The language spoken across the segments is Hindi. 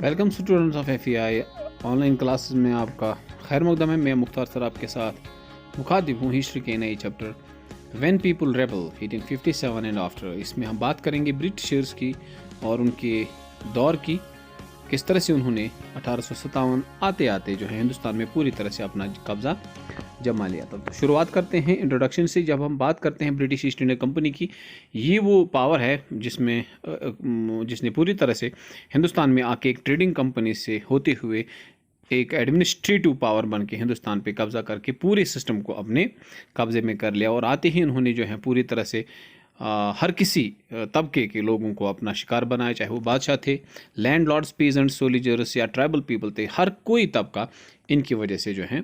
Welcome students of FEI online classes में आपका खैर मकदम है। मैं मुख्तार सर आपके साथ मुखातिब हूँ हिस्ट्री के नए chapter when people rebel 1857 and after. इसमें हम बात करेंगे ब्रिटिशर्स की और उनके दौर की, किस तरह से उन्होंने 1857 आते आते जो है हिंदुस्तान में पूरी तरह से अपना कब्जा जमा लिया था। तो शुरुआत करते हैं इंट्रोडक्शन से। जब हम बात करते हैं ब्रिटिश ईस्ट इंडिया कंपनी की, ये वो पावर है जिसने पूरी तरह से हिंदुस्तान में आके एक ट्रेडिंग कंपनी से होते हुए एक एडमिनिस्ट्रेटिव पावर बन के हिंदुस्तान पे कब्जा करके पूरे सिस्टम को अपने कब्जे में कर लिया। और आते ही उन्होंने जो है पूरी तरह से हर किसी तबके के लोगों को अपना शिकार बनाया, चाहे वो बादशाह थे, लैंड लॉर्ड्स, पीजेंट्स, सोल्जर्स या ट्राइबल पीपल थे। हर कोई तबका इनकी वजह से जो है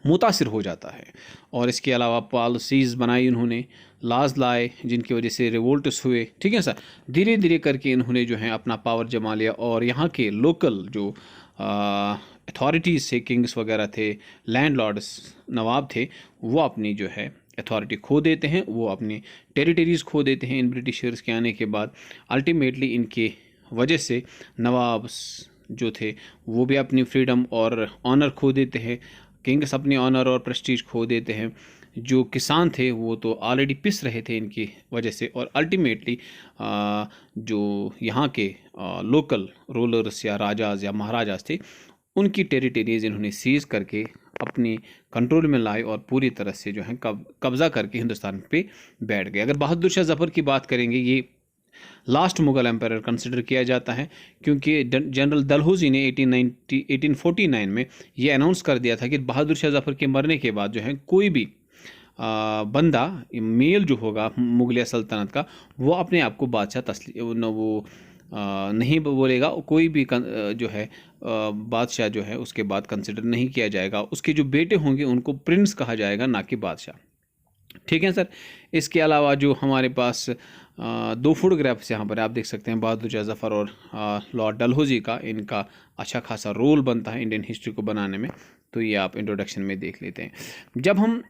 मुतासिर हो जाता है। और इसके अलावा पॉलिसीज़ बनाई उन्होंने, लाज लाए जिनकी वजह से रिवोल्ट्स हुए। ठीक है सर, धीरे धीरे करके इन्होंने जो है अपना पावर जमा लिया और यहाँ के लोकल जो अथॉरिटीज़ थे, किंग्स वगैरह थे, लैंड लॉर्ड्स, नवाब थे, वो अपनी जो है अथॉरिटी खो देते हैं, वो अपनी टेरिटरीज़ खो देते हैं इन ब्रिटिशर्स के आने के बाद। अल्टीमेटली इनके वजह से नवाब जो थे वो भी अपनी फ्रीडम और ऑनर खो देते हैं, किंग्स अपनी ऑनर और प्रेस्टीज खो देते हैं। जो किसान थे वो तो ऑलरेडी पिस रहे थे इनकी वजह से। और अल्टीमेटली जो यहाँ के लोकल रूलर्स या राजाज या महाराजाज थे, उनकी टेरिटरीज इन्होंने सीज करके अपनी कंट्रोल में लाए और पूरी तरह से जो है कब्ज़ा करके हिंदुस्तान पे बैठ गए। अगर बहादुर शाह जफ़र की बात करेंगे, ये लास्ट मुगल एम्पायर कंसिडर किया जाता है, क्योंकि जनरल डलहौजी ने 1849 में ये अनाउंस कर दिया था कि बहादुर शाह जफ़र के मरने के बाद जो है कोई भी बंदा मेल जो होगा मुगलिया सल्तनत का, वो अपने आप को बादशाह नहीं बोलेगा। कोई भी जो है बादशाह जो है उसके बाद कंसिडर नहीं किया जाएगा। उसके जो बेटे होंगे उनको प्रिंस कहा जाएगा, ना कि बादशाह। ठीक है सर। इसके अलावा जो हमारे पास दो फोटोग्राफ्स यहाँ पर आप देख सकते हैं, बहादुर शाह जफ़र और लॉर्ड डलहौजी का। इनका अच्छा खासा रोल बनता है इंडियन हिस्ट्री को बनाने में, तो ये आप इंट्रोडक्शन में देख लेते हैं। जब हम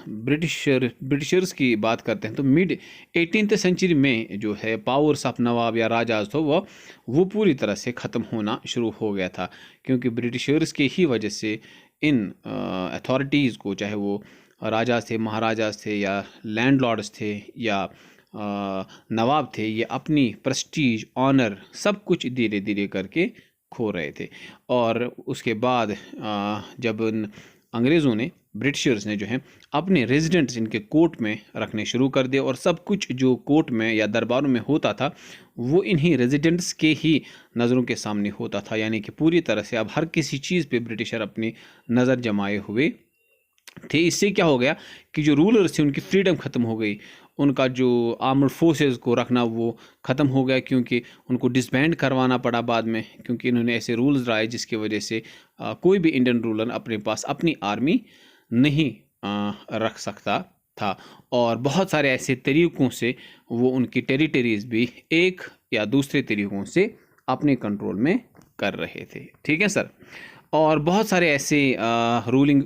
ब्रिटिशर्स की बात करते हैं तो मिड 18th सेंचुरी में जो है पावर्स ऑफ नवाब या राजाज तो वो पूरी तरह से ख़त्म होना शुरू हो गया था, क्योंकि ब्रिटिशर्स के ही वजह से इन अथॉरिटीज़ को, चाहे वो राजाज थे, महाराजाज थे या लैंड लॉर्ड्स थे या नवाब थे, ये अपनी प्रेस्टीज, ऑनर सब कुछ धीरे धीरे करके खो रहे थे। और उसके बाद जब अंग्रेज़ों ने, ब्रिटिशर्स ने जो है अपने रेजिडेंट्स इनके कोर्ट में रखने शुरू कर दिए और सब कुछ जो कोर्ट में या दरबारों में होता था वो इन्हीं रेजिडेंट्स के ही नज़रों के सामने होता था। यानी कि पूरी तरह से अब हर किसी चीज़ पे ब्रिटिशर अपनी नज़र जमाए हुए थे। इससे क्या हो गया कि जो रूलर्स थे उनकी फ्रीडम ख़त्म हो गई, उनका जो आर्मड फोर्सेस को रखना वो ख़त्म हो गया, क्योंकि उनको डिसबैंड करवाना पड़ा बाद में, क्योंकि इन्होंने ऐसे रूल्स लाए जिसकी वजह से कोई भी इंडियन रूलर अपने पास अपनी आर्मी नहीं रख सकता था। और बहुत सारे ऐसे तरीक़ों से वो उनकी टेरिटरीज़ भी एक या दूसरे तरीक़ों से अपने कंट्रोल में कर रहे थे। ठीक है सर। और बहुत सारे ऐसे रूलिंग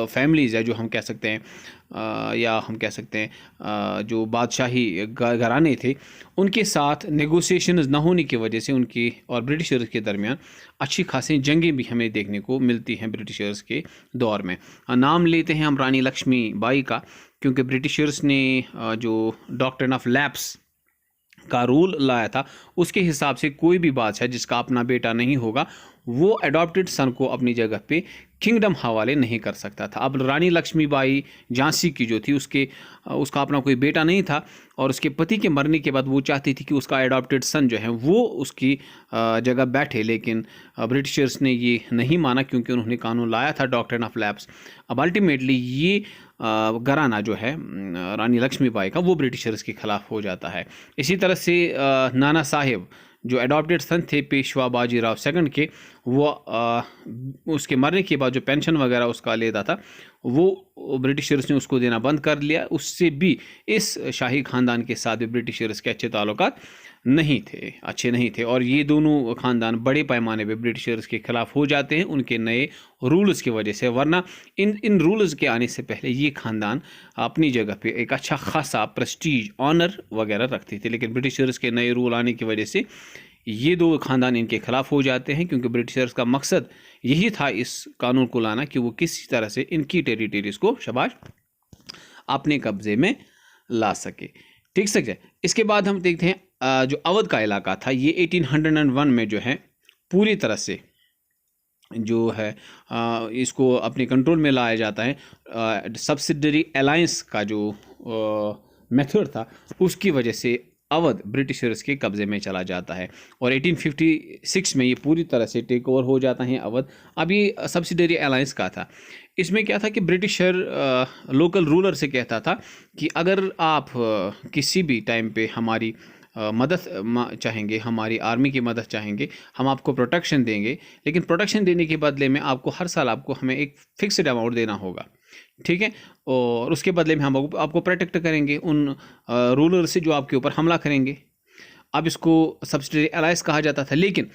फैमिलीज़ है जो हम कह सकते हैं या हम कह सकते हैं जो बादशाही घराने थे, उनके साथ नेगोशिएशंस ना होने की वजह से उनकी और ब्रिटिशर्स के दरमियान अच्छी खासी जंगें भी हमें देखने को मिलती हैं ब्रिटिशर्स के दौर में। नाम लेते हैं हम रानी लक्ष्मीबाई का, क्योंकि ब्रिटिशर्स ने जो डॉक्ट्रिन ऑफ लैप्स का रूल लाया था, उसके हिसाब से कोई भी बादशाह जिसका अपना बेटा नहीं होगा वो अडॉप्टेड सन को अपनी जगह पे किंगडम हवाले नहीं कर सकता था। अब रानी लक्ष्मीबाई झांसी की जो थी उसका अपना कोई बेटा नहीं था, और उसके पति के मरने के बाद वो चाहती थी कि उसका अडॉप्टेड सन जो है वो उसकी जगह बैठे, लेकिन ब्रिटिशर्स ने ये नहीं माना, क्योंकि उन्होंने कानून लाया था डॉक्ट्रिन ऑफ लैप्स। अब अल्टीमेटली ये घराना जो है रानी लक्ष्मीबाई का वो ब्रिटिशर्स के ख़िलाफ़ हो जाता है। इसी तरह से नाना साहेब जो अडॉप्टेड सन थे पेशवा बाजीराव सेकंड के, वो उसके मरने के बाद जो पेंशन वगैरह उसका लेता था वो ब्रिटिशर्स ने उसको देना बंद कर लिया। उससे भी इस शाही ख़ानदान के साथ भी ब्रिटिशर्स के अच्छे ताल्लुकात अच्छे नहीं थे, और ये दोनों ख़ानदान बड़े पैमाने पे ब्रिटिशर्स के ख़िलाफ़ हो जाते हैं उनके नए रूल्स की वजह से। वरना इन रूल्स के आने से पहले ये ख़ानदान अपनी जगह पे एक अच्छा खासा प्रेस्टीज, ऑनर वगैरह रखते थे, लेकिन ब्रिटिशर्स के नए रूल आने की वजह से ये दो खानदान इनके खिलाफ हो जाते हैं, क्योंकि ब्रिटिशर्स का मकसद यही था इस कानून को लाना कि वो किसी तरह से इनकी टेरिटरीज को शाबाश अपने कब्जे में ला सके। ठीक सके। इसके बाद हम देखते हैं जो अवध का इलाका था, ये 1801 में जो है पूरी तरह से जो है इसको अपने कंट्रोल में लाया जाता है। सब्सिडरी अलायंस का जो मेथड था उसकी वजह से अवध ब्रिटिशर्स के कब्ज़े में चला जाता है और 1856 में ये पूरी तरह से टेक ओवर हो जाता है अवध। अब ये सब्सिडरी अलायंस का था। इसमें क्या था कि ब्रिटिशर लोकल रूलर से कहता था कि अगर आप किसी भी टाइम पे हमारी मदद चाहेंगे, हमारी आर्मी की मदद चाहेंगे, हम आपको प्रोटेक्शन देंगे, लेकिन प्रोटेक्शन देने के बदले में आपको हर साल आपको हमें एक फिक्स्ड अमाउंट देना होगा। ठीक है। और उसके बदले में हम आपको प्रोटेक्ट करेंगे उन रूलर से जो आपके ऊपर हमला करेंगे। अब इसको सब्सिडरी अलायंस कहा जाता था। लेकिन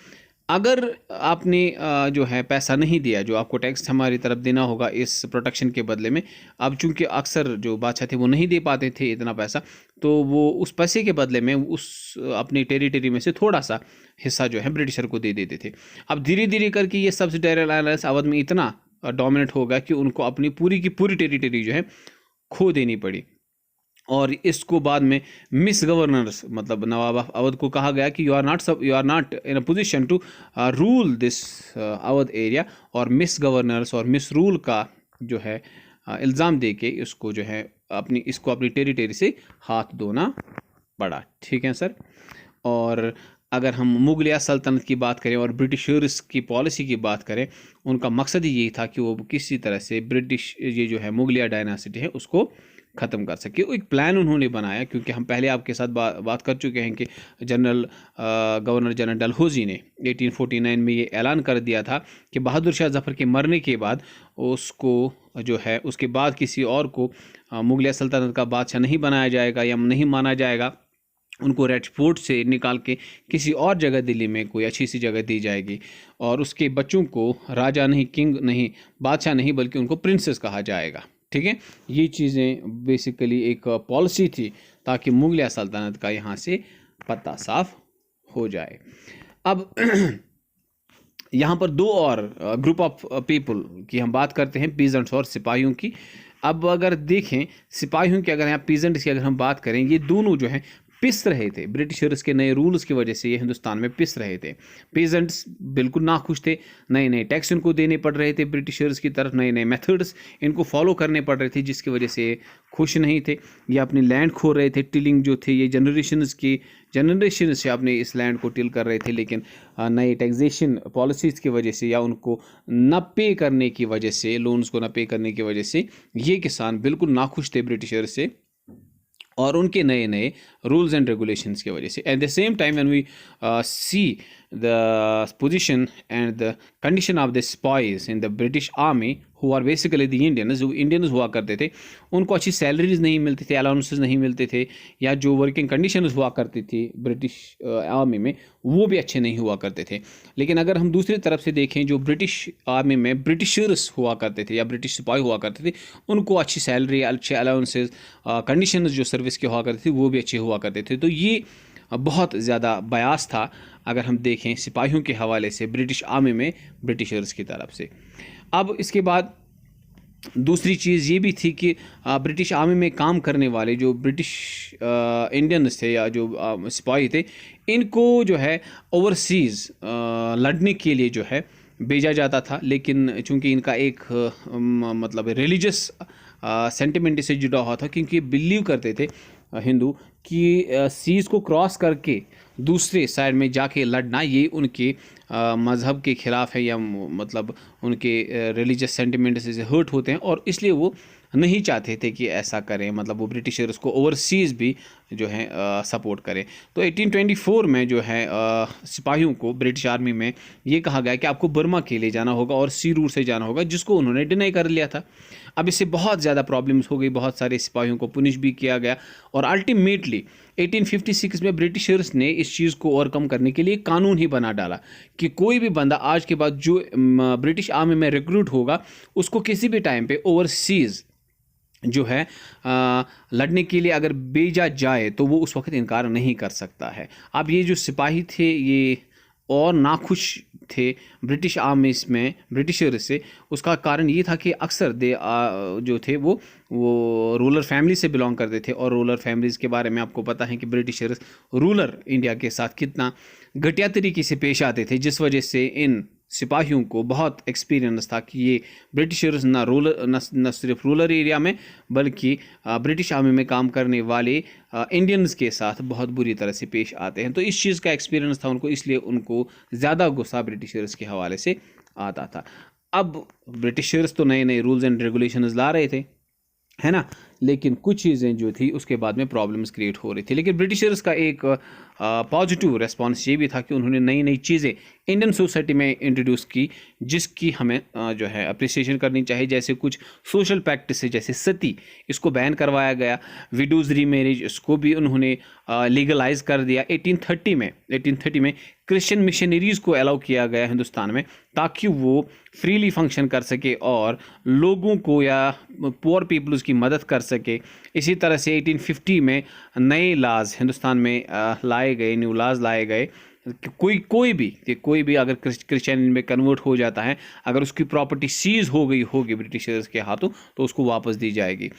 अगर आपने जो है पैसा नहीं दिया, जो आपको टैक्स हमारी तरफ देना होगा इस प्रोटेक्शन के बदले में, अब चूंकि अक्सर जो बादशाह थे वो नहीं दे पाते थे इतना पैसा, तो वो उस पैसे के बदले में उस अपनी टेरिटरी में से थोड़ा सा हिस्सा जो है ब्रिटिशर को दे देते थे। अब धीरे धीरे करके ये सब्सिडरी अलायंस अवध में इतना डोमिनेट होगा कि उनको अपनी पूरी की पूरी टेरिटरी जो है खो देनी पड़ी। और इसको बाद में मिस गवर्नर्स, मतलब नवाब अवध को कहा गया कि you are not in a position to rule this Awadh area, और मिस गवर्नर्स और मिस रूल का जो है इल्ज़ाम दे के इसको जो है अपनी टेरिटरी से हाथ धोना पड़ा। ठीक है सर। और अगर हम मुगलिया सल्तनत की बात करें और ब्रिटिशर्स की पॉलिसी की बात करें, उनका मकसद ही यही था कि वो किसी तरह से ब्रिटिश ये जो है मुगलिया डायनासिटी है उसको ख़त्म कर सके। एक प्लान उन्होंने बनाया, क्योंकि हम पहले आपके साथ बात कर चुके हैं कि गवर्नर जनरल डलहौजी ने 1849 में ये ऐलान कर दिया था कि बहादुर शाह जफ़र के मरने के बाद उसको जो है उसके बाद किसी और को मुगलिया सल्तनत का बादशाह नहीं बनाया जाएगा या नहीं माना जाएगा। उनको राजकोट से निकाल के किसी और जगह दिल्ली में कोई अच्छी सी जगह दी जाएगी, और उसके बच्चों को राजा नहीं, किंग नहीं, बादशाह नहीं, बल्कि उनको प्रिंसेस कहा जाएगा। ठीक है। ये चीज़ें बेसिकली एक पॉलिसी थी ताकि मुगलिया सल्तनत का यहाँ से पत्ता साफ हो जाए। अब यहाँ पर दो और ग्रुप ऑफ पीपल की हम बात करते हैं, पीजेंट्स और सिपाहियों की। अब अगर देखें सिपाहियों की, अगर यहाँ पीजेंट्स की अगर हम बात करें, ये दोनों जो हैं पिस रहे थे ब्रिटिशर्स के नए रूल्स की वजह से। ये हिंदुस्तान में पिस रहे थे। पीजेंट्स बिल्कुल नाखुश थे, नए नए टैक्स इनको देने पड़ रहे थे ब्रिटिशर्स की तरफ, नए नए मेथड्स इनको फॉलो करने पड़ रहे थे, जिसकी वजह से खुश नहीं थे। ये अपनी लैंड खो रहे थे। टिलिंग जो थे ये जनरेशन से अपने इस लैंड को टिल कर रहे थे, लेकिन नए टैक्सेशन पॉलिसीज़ की वजह से या उनको न पे करने की वजह से, लोन्स को न पे करने की वजह से ये किसान बिल्कुल नाखुश थे ब्रिटिशर्स से और उनके नए नए रूल्स एंड रेगुलेशंस की वजह से। At the same time when we see the position and the condition of the spies in the British army who are basically the Indians, जो इंडियंस हुआ करते थे, उनको अच्छी सैलरीज नहीं मिलती थी, अलाउंसेस नहीं मिलते थे, या जो वर्किंग कंडीशंस हुआ करती थी ब्रिटिश आर्मी में वो भी अच्छे नहीं हुआ करते थे। लेकिन अगर हम दूसरी तरफ से देखें, जो ब्रिटिश आर्मी में ब्रिटिशर्स हुआ करते थे या ब्रिटिश सिपाही हुआ करते थे, उनको अच्छी सैलरी, अच्छे अलाउंसेस, कंडीशंस जो सर्विस के हुआ करते थे वो भी अच्छे हुआ करते थे। तो ये बहुत ज़्यादा बयास था अगर हम देखें सिपाहियों के हवाले से ब्रिटिश आर्मी में ब्रिटिशर्स की तरफ से। अब इसके बाद दूसरी चीज़ ये भी थी कि ब्रिटिश आर्मी में काम करने वाले जो ब्रिटिश इंडियंस थे या जो सिपाही थे, इनको जो है ओवरसीज़ लड़ने के लिए जो है भेजा जाता था। लेकिन चूंकि इनका एक मतलब रिलीजियस सेंटिमेंट से जुड़ा हुआ था, क्योंकि बिलीव करते थे हिंदू कि सीज़ को क्रॉस करके दूसरे साइड में जाके लड़ना ये उनके मज़हब के ख़िलाफ़ है, या मतलब उनके रिलीजियस सेंटिमेंट से हर्ट होते हैं, और इसलिए वो नहीं चाहते थे कि ऐसा करें, मतलब वो ब्रिटिशर्स को ओवरसीज़ भी जो है सपोर्ट करें। तो 1824 में जो है सिपाहियों को ब्रिटिश आर्मी में ये कहा गया कि आपको बर्मा के लिए जाना होगा और सी रूट से जाना होगा, जिसको उन्होंने डिनाई कर लिया था। अब इससे बहुत ज़्यादा प्रॉब्लम्स हो गई, बहुत सारे सिपाहियों को पुनिश भी किया गया, और अल्टीमेटली 1856 में ब्रिटिशर्स ने इस चीज़ को ओवरकम करने के लिए कानून ही बना डाला कि कोई भी बंदा आज के बाद जो ब्रिटिश आर्मी में रिक्रूट होगा उसको किसी भी टाइम पे ओवरसीज़ जो है लड़ने के लिए अगर भेजा जाए तो वो उस वक्त इनकार नहीं कर सकता है। अब ये जो सिपाही थे ये और नाखुश थे ब्रिटिश आर्मी में ब्रिटिशर से। उसका कारण ये था कि अक्सर जो थे वो रूलर फैमिली से बिलोंग करते थे, और रूलर फैमिलीज़ के बारे में आपको पता है कि ब्रिटिशर्स रूलर इंडिया के साथ कितना घटिया तरीके से पेश आते थे, जिस वजह से इन सिपाहियों को बहुत एक्सपीरियंस था कि ये ब्रिटिशर्स न सिर्फ रूरल एरिया में बल्कि ब्रिटिश आर्मी में काम करने वाले इंडियंस के साथ बहुत बुरी तरह से पेश आते हैं। तो इस चीज़ का एक्सपीरियंस था उनको, इसलिए उनको ज़्यादा गुस्सा ब्रिटिशर्स के हवाले से आता था। अब ब्रिटिशर्स तो नए नए रूल्स एंड रेगुलेशंस ला रहे थे, है ना, लेकिन कुछ चीज़ें जो थी उसके बाद में प्रॉब्लम्स क्रिएट हो रही थी। लेकिन ब्रिटिशर्स का एक पॉजिटिव रेस्पॉन्स ये भी था कि उन्होंने नई नई चीज़ें इंडियन सोसाइटी में इंट्रोड्यूस की, जिसकी हमें जो है अप्रिसिएशन करनी चाहिए। जैसे कुछ सोशल प्रैक्टिस जैसे सती, इसको बैन करवाया गया। विडोज़ रीमैरिज, इसको भी उन्होंने लीगलाइज कर दिया। 1830 में क्रिश्चियन मिशनरीज़ को अलाउ किया गया हिंदुस्तान में, ताकि वो फ्रीली फंक्शन कर सके और लोगों को या पुअर पीपल्स की मदद कर सके। इसी तरह से 1850 में नए लाज हिंदुस्तान में लाए गए, न्यू लाज लाए गए। कोई भी अगर क्रिश्चियन में कन्वर्ट हो जाता है, अगर उसकी प्रॉपर्टी सीज हो गई होगी ब्रिटिशर्स के हाथों, तो उसको वापस दी जाएगी।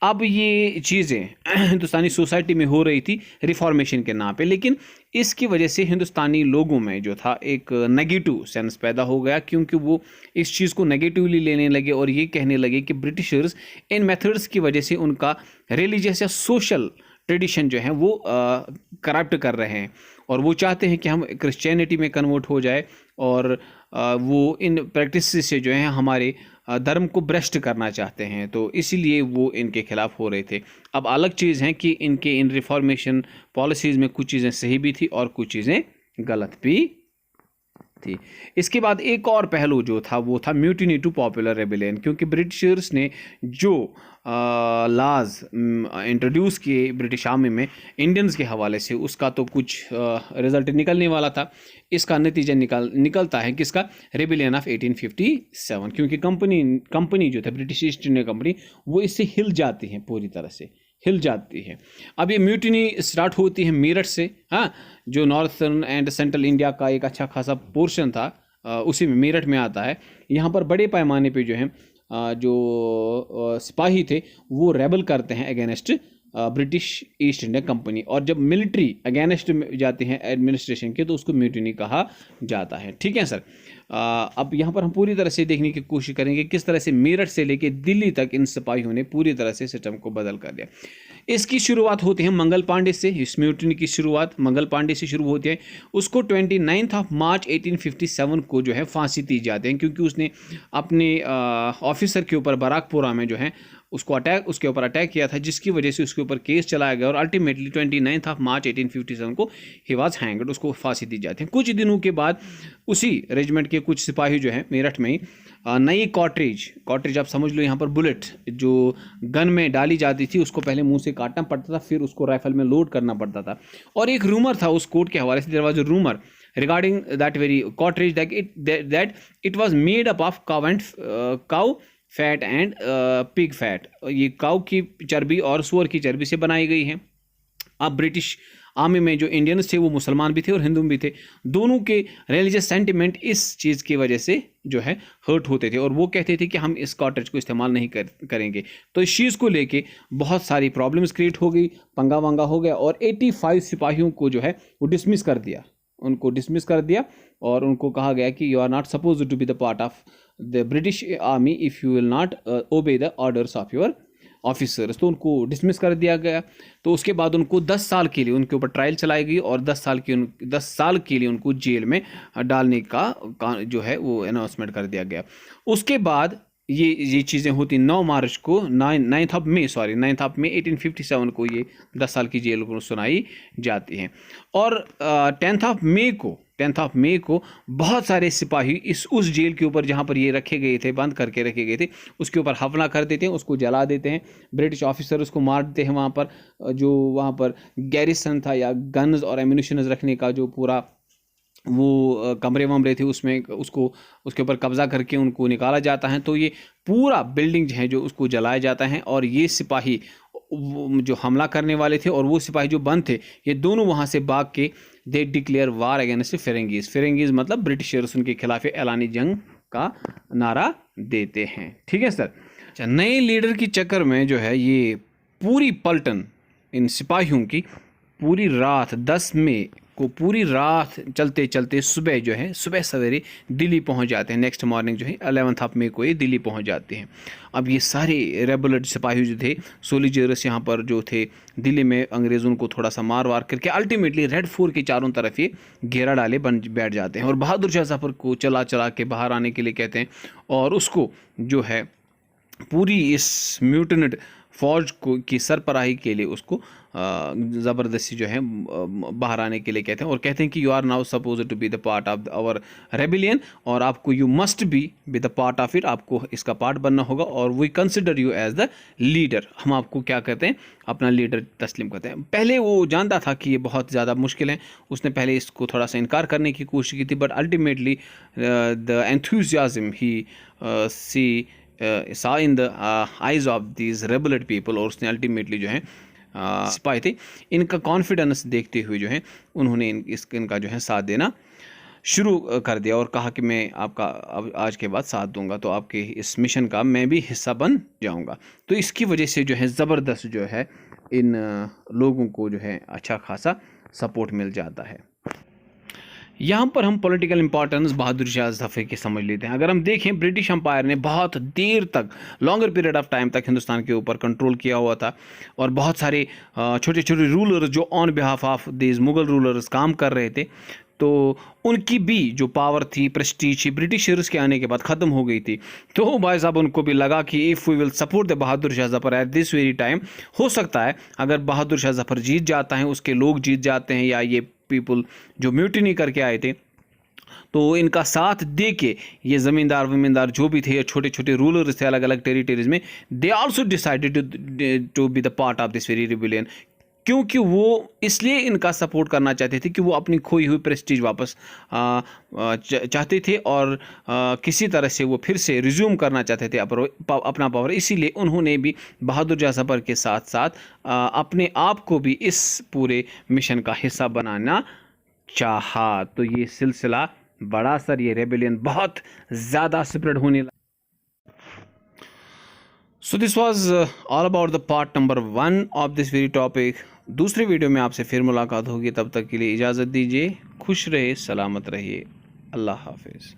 अब ये चीज़ें हिंदुस्तानी सोसाइटी में हो रही थी रिफॉर्मेशन के नाम पे, लेकिन इसकी वजह से हिंदुस्तानी लोगों में जो था एक नेगेटिव सेंस पैदा हो गया, क्योंकि वो इस चीज़ को नेगेटिवली लेने लगे और ये कहने लगे कि ब्रिटिशर्स इन मेथड्स की वजह से उनका रिलीजियस या सोशल ट्रेडिशन जो है वो करप्ट कर रहे हैं, और वो चाहते हैं कि हम क्रिश्चियनिटी में कन्वर्ट हो जाए, और वो इन प्रैक्टिस से जो है हमारे धर्म को भ्रष्ट करना चाहते हैं। तो इसीलिए वो इनके खिलाफ हो रहे थे। अब अलग चीज़ है कि इनके इन रिफॉर्मेशन पॉलिसीज़ में कुछ चीज़ें सही भी थी और कुछ चीज़ें गलत भी थी। इसके बाद एक और पहलू जो था वो था म्यूटिनी टू पॉपुलर रेबेलियन, क्योंकि ब्रिटिशर्स ने जो लाज इंट्रोड्यूस किए ब्रिटिश आर्मी में इंडियंस के हवाले से, उसका तो कुछ रिजल्ट निकलने वाला था। इसका नतीजा निकलता है किसका, रेबेलियन ऑफ 1857, क्योंकि कंपनी जो था ब्रिटिश ईस्ट इंडिया कंपनी, वो इससे हिल जाती है, पूरी तरह से हिल जाती है। अब ये म्यूटिनी स्टार्ट होती है मेरठ से, हाँ, जो नॉर्थर्न एंड सेंट्रल इंडिया का एक अच्छा खासा पोर्शन था, उसी में मेरठ में आता है। यहाँ पर बड़े पैमाने पे जो है जो सिपाही थे वो रेबल करते हैं against British east India company, और जब मिलिट्री अगेंस्ट जाते हैं एडमिनिस्ट्रेशन के, तो उसको म्यूटिनी कहा जाता है। ठीक है सर। अब यहाँ पर हम पूरी तरह से देखने की कोशिश करेंगे किस तरह से मेरठ से लेके दिल्ली तक इन सिपाहियों ने पूरी तरह से सिस्टम को बदल कर दिया। इसकी शुरुआत होती है मंगल पांडे से। इस म्यूटिनी की शुरुआत मंगल पांडे से शुरू होती है। उसको 29 मार्च 1857 को जो है फांसी दी जाती है, क्योंकि उसने अपने ऑफिसर के ऊपर बराकपुरा में जो है उसके ऊपर अटैक किया था, जिसकी वजह से उसके ऊपर केस चलाया गया और अल्टीमेटली 29 मार्च 1857 को ही वाज हैंग्ड, उसको फांसी दी जाती है। कुछ दिनों के बाद उसी रेजिमेंट के कुछ सिपाही जो हैं मेरठ में ही नई कॉटरेज आप समझ लो यहाँ पर बुलेट जो गन में डाली जाती थी, उसको पहले मुंह से काटना पड़ता था, फिर उसको राइफल में लोड करना पड़ता था। और एक रूमर था उस कोट के हवाले से, there was a rumour regarding that very cartridge that it was made up of cow fat and pig fat. ये काऊ की चर्बी और सुअर की चर्बी से बनाई गई है। अब ब्रिटिश आर्मी में जो इंडियंस थे वो मुसलमान भी थे और हिंदू भी थे, दोनों के रिलीजियस सेंटिमेंट इस चीज़ की वजह से जो है हर्ट होते थे, और वो कहते थे कि हम इस कॉटेज को इस्तेमाल नहीं करेंगे। तो इस चीज़ को लेके बहुत सारी प्रॉब्लम्स क्रिएट हो गई, पंगा वंगा हो गया, और 85 सिपाहियों को जो है वो डिसमिस कर दिया और उनको कहा गया कि you are not suppose to be the part of the British army if you will not obey the orders of your officers. तो उनको डिसमिस कर दिया गया। तो उसके बाद उनको 10 साल के लिए उनके ऊपर ट्रायल चलाई गई, और 10 साल के लिए उनको जेल में डालने का जो है वो अनाउंसमेंट कर दिया गया। उसके बाद ये चीज़ें होती 9 मार्च को 9 मई 1857 को ये 10 साल की जेल को सुनाई जाती हैं। और 10 मई को बहुत सारे सिपाही उस जेल के ऊपर जहाँ पर ये रखे गए थे, बंद करके रखे गए थे, उसके ऊपर हमला कर देते हैं, उसको जला देते हैं। ब्रिटिश ऑफिसर उसको मार देते हैं। वहाँ पर जो वहाँ पर गैरिसन था या गन्स और एम्यूनिशन रखने का जो पूरा वो कमरे वमरे थे उसमें उसको उसके ऊपर कब्ज़ा करके उनको निकाला जाता है। तो ये पूरा बिल्डिंग जो है जो उसको जलाया जाता है, और ये सिपाही जो हमला करने वाले थे और वो सिपाही जो बंद थे, ये दोनों वहाँ से भाग के दे डिक्लेयर वार अगेंस्ट फिरंगीज। फिरंगीज मतलब ब्रिटिशर्स, उनके खिलाफ एलानी जंग का नारा देते हैं। ठीक है सर। अच्छा, नए लीडर की चक्कर में जो है ये पूरी पलटन इन सिपाहियों की पूरी रात 10 मई को पूरी रात चलते चलते सुबह जो है सुबह सवेरे दिल्ली पहुंच जाते हैं। नेक्स्ट मॉर्निंग जो है 11 मई को ये दिल्ली पहुंच जाते हैं। अब ये सारे रेबुलर सिपाही जो थे, सोल्जर्स यहाँ पर जो थे दिल्ली में, अंग्रेज़ों को थोड़ा सा मार वार करके अल्टीमेटली रेड फोर्ट के चारों तरफ ये घेरा डाले बन बैठ जाते हैं, और बहादुर शाह जफर को चला चला के बाहर आने के लिए कहते हैं, और उसको जो है पूरी इस म्यूटेंट फौज को की सरबराही के लिए उसको ज़बरदस्ती जो है बाहर आने के लिए कहते हैं, और कहते हैं कि you are now suppose to be the part of our rebellion, और आपको you must be the part of it, आपको इसका पार्ट बनना होगा, और we consider you as the leader, हम आपको क्या कहते हैं, अपना लीडर तस्लीम करते हैं। पहले वो जानता था कि ये बहुत ज़्यादा मुश्किल है, उसने पहले इसको थोड़ा सा इनकार करने की कोशिश की थी, but ultimately the enthusiasm he see saw in the eyes of these rebelled people, और उसने अल्टीमेटली जो है सिपाही थे, इनका कॉन्फिडेंस देखते हुए जो है उन्होंने इनका जो है साथ देना शुरू कर दिया, और कहा कि मैं आपका अब आज के बाद साथ दूंगा, तो आपके इस मिशन का मैं भी हिस्सा बन जाऊंगा। तो इसकी वजह से जो है ज़बरदस्त जो है इन लोगों को जो है अच्छा खासा सपोर्ट मिल जाता है। यहाँ पर हम पॉलिटिकल इंपॉर्टेंस बहादुर शाह जफर की समझ लेते हैं। अगर हम देखें, ब्रिटिश एम्पायर ने बहुत देर तक, लॉन्गर पीरियड ऑफ टाइम तक हिंदुस्तान के ऊपर कंट्रोल किया हुआ था, और बहुत सारे छोटे छोटे रूलर्स जो on behalf of these Mughal rulers काम कर रहे थे, तो उनकी भी जो पावर थी, प्रेस्टीज थी, ब्रिटिशर्स के आने के बाद ख़त्म हो गई थी। तो भाई साहब उनको भी लगा कि if we will support the Bahadur Shah Zafar at this very time, हो सकता है अगर बहादुर शाह जफर जीत जाता है, उसके लोग जीत जाते हैं, या ये पीपल जो म्यूटिनी करके आए थे, तो इनका साथ दे के ये ज़मींदार वमींदार जो भी थे, छोटे छोटे रूलर्स थे अलग अलग टेरिटरीज में, they also decided to be the part of this very rebellion, क्योंकि वो इसलिए इनका सपोर्ट करना चाहते थे कि वो अपनी खोई हुई प्रेस्टीज वापस चाहते थे, और किसी तरह से वो फिर से रिज्यूम करना चाहते थे अपना पावर। इसीलिए उन्होंने भी बहादुर शाह जफर के साथ साथ अपने आप को भी इस पूरे मिशन का हिस्सा बनाना चाहा। तो ये सिलसिला बड़ा सर, ये रेबेलियन बहुत ज़्यादा स्प्रेड होने लगा। So this was all about the part number 1 of this very topic. दूसरी वीडियो में आपसे फिर मुलाकात होगी, तब तक के लिए इजाज़त दीजिए। खुश रहिए, सलामत रहिए, अल्लाह हाफिज़।